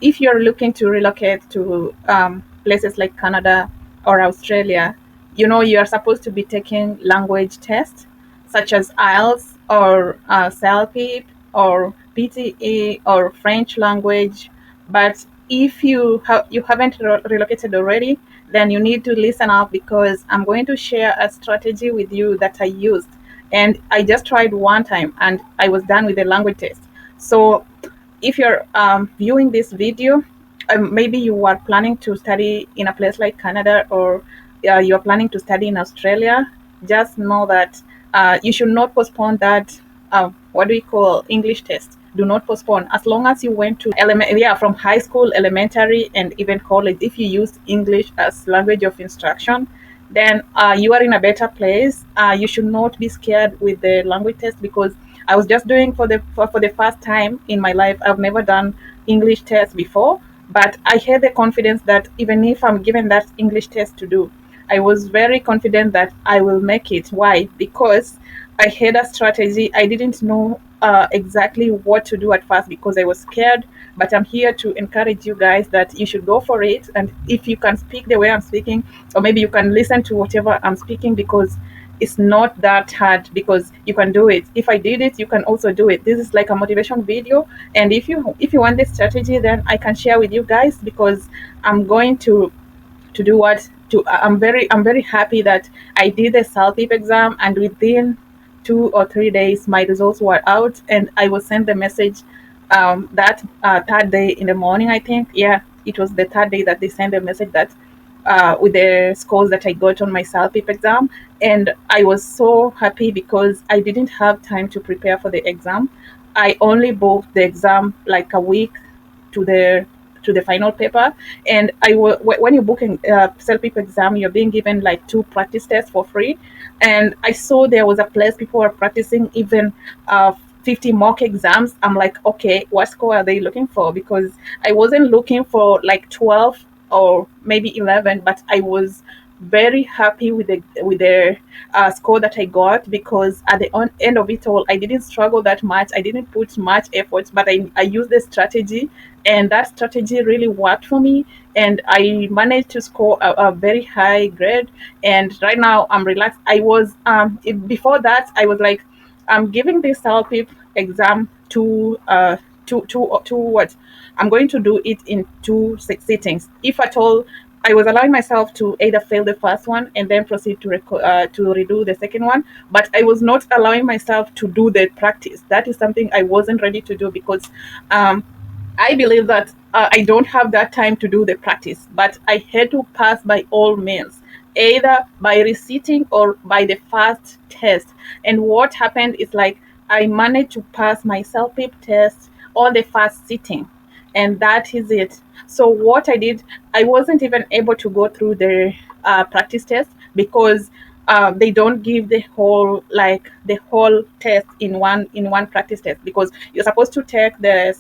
If you're looking to relocate to places like Canada or Australia, you are supposed to be taking language tests such as IELTS or Celpip or PTE or French language. But if you haven't relocated already, then you need to listen up, because I'm going to share a strategy with you that I used, and I just tried one time and I was done with the language test. So if you're viewing this video, maybe you are planning to study in a place like Canada, or you're planning to study in Australia, just know that you should not postpone that. What do we call English test? Do not postpone. As long as you went to from high school, elementary, and even college, if you use English as language of instruction, then you are in a better place. You should not be scared with the language test, because I was just doing for the first time in my life. I've never done English test before, but I had the confidence that even if I'm given that English test to do, I was very confident that I will make it. Why? Because I had a strategy. I didn't know exactly what to do at first because I was scared. But I'm here to encourage you guys that you should go for it. And if you can speak the way I'm speaking, or maybe you can listen to whatever I'm speaking, because it's not that hard, because you can do it. If I did it, you can also do it. This is like a motivation video, and if you want this strategy, then I can share with you guys, because I'm going to do what to I'm very happy that I did the Celpip exam, and within 2 or 3 days my results were out, and I was sent the message that third day in the morning, I think. Yeah, it was the third day that they sent the message that with the scores that I got on my Celpip exam. And I was so happy because I didn't have time to prepare for the exam. I only booked the exam like a week to the final paper. And when you're booking self-pip exam, you're being given like 2 practice tests for free. And I saw there was a place people were practicing even 50 mock exams. I'm like, okay, what score are they looking for? Because I wasn't looking for like 12 or maybe 11, but I was very happy with the score that I got, because at the end of it all, I didn't struggle that much. I didn't put much effort, but I used the strategy, and that strategy really worked for me. And I managed to score a very high grade. And right now I'm relaxed. Before that, I was like, I'm giving this Celpip exam to what? I'm going to do it in two sittings. If at all, I was allowing myself to either fail the first one and then proceed to redo the second one, but I was not allowing myself to do the practice. That is something I wasn't ready to do, because um, I believe that I don't have that time to do the practice, but I had to pass by all means, either by receipting or by the first test. And what happened is, like, I managed to pass my self-pip test on the first sitting, and that is it. So what I did, I wasn't even able to go through the practice test, because they don't give the whole test in one practice test, because you're supposed to take the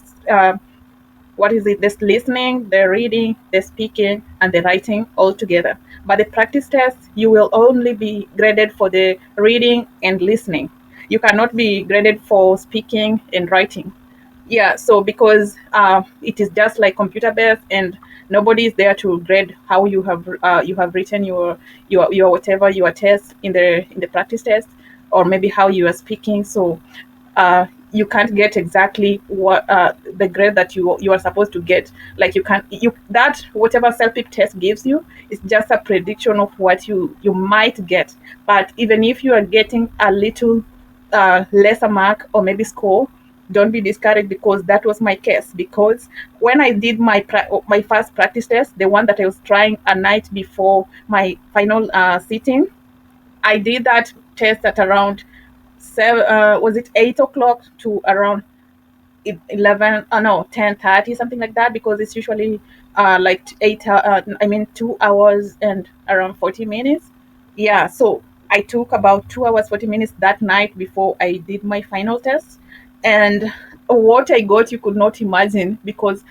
what is it, this listening, the reading, the speaking, and the writing all together. But the practice test, you will only be graded for the reading and listening. You cannot be graded for speaking and writing. Yeah, so because it is just like computer based, and nobody is there to grade how you have written your whatever your test in the practice test, or maybe how you are speaking. So you can't get exactly what the grade that you are supposed to get. Like, you that whatever self-pip test gives you is just a prediction of what you might get. But even if you are getting a little lesser mark or maybe score, don't be discouraged, because that was my case. Because when I did my first practice test, the one that I was trying a night before my final sitting, I did that test at around was it 8 o'clock to around 11, no, 10:30, something like that, because it's usually like 2 hours and around 40 minutes. Yeah, so I took about 2 hours 40 minutes that night before I did my final test. And what I got, you could not imagine, because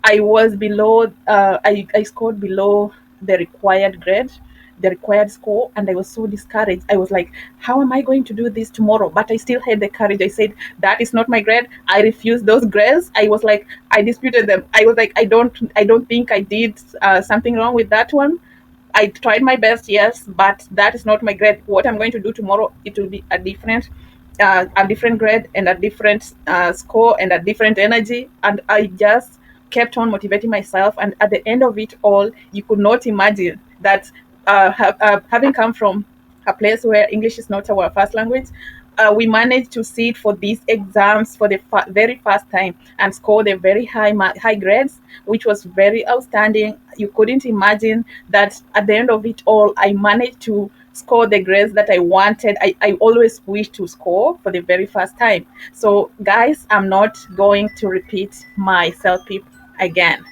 I was below I scored below the required grade. the required score, and I was so discouraged. I was like, how am I going to do this tomorrow? But I still had the courage. I said, that is not my grade. I refused those grades. I was like, I disputed them. I was like, I don't think I did something wrong with that one. I tried my best, yes, but that is not my grade. What I'm going to do tomorrow, it will be a different grade and a different score and a different energy. And I just kept on motivating myself. And at the end of it all, you could not imagine that having come from a place where English is not our first language, we managed to sit for these exams for the very first time and score the very high grades, which was very outstanding. You couldn't imagine that at the end of it all, I managed to score the grades that I wanted. I always wished to score for the very first time. So, guys, I'm not going to repeat my Celpip again.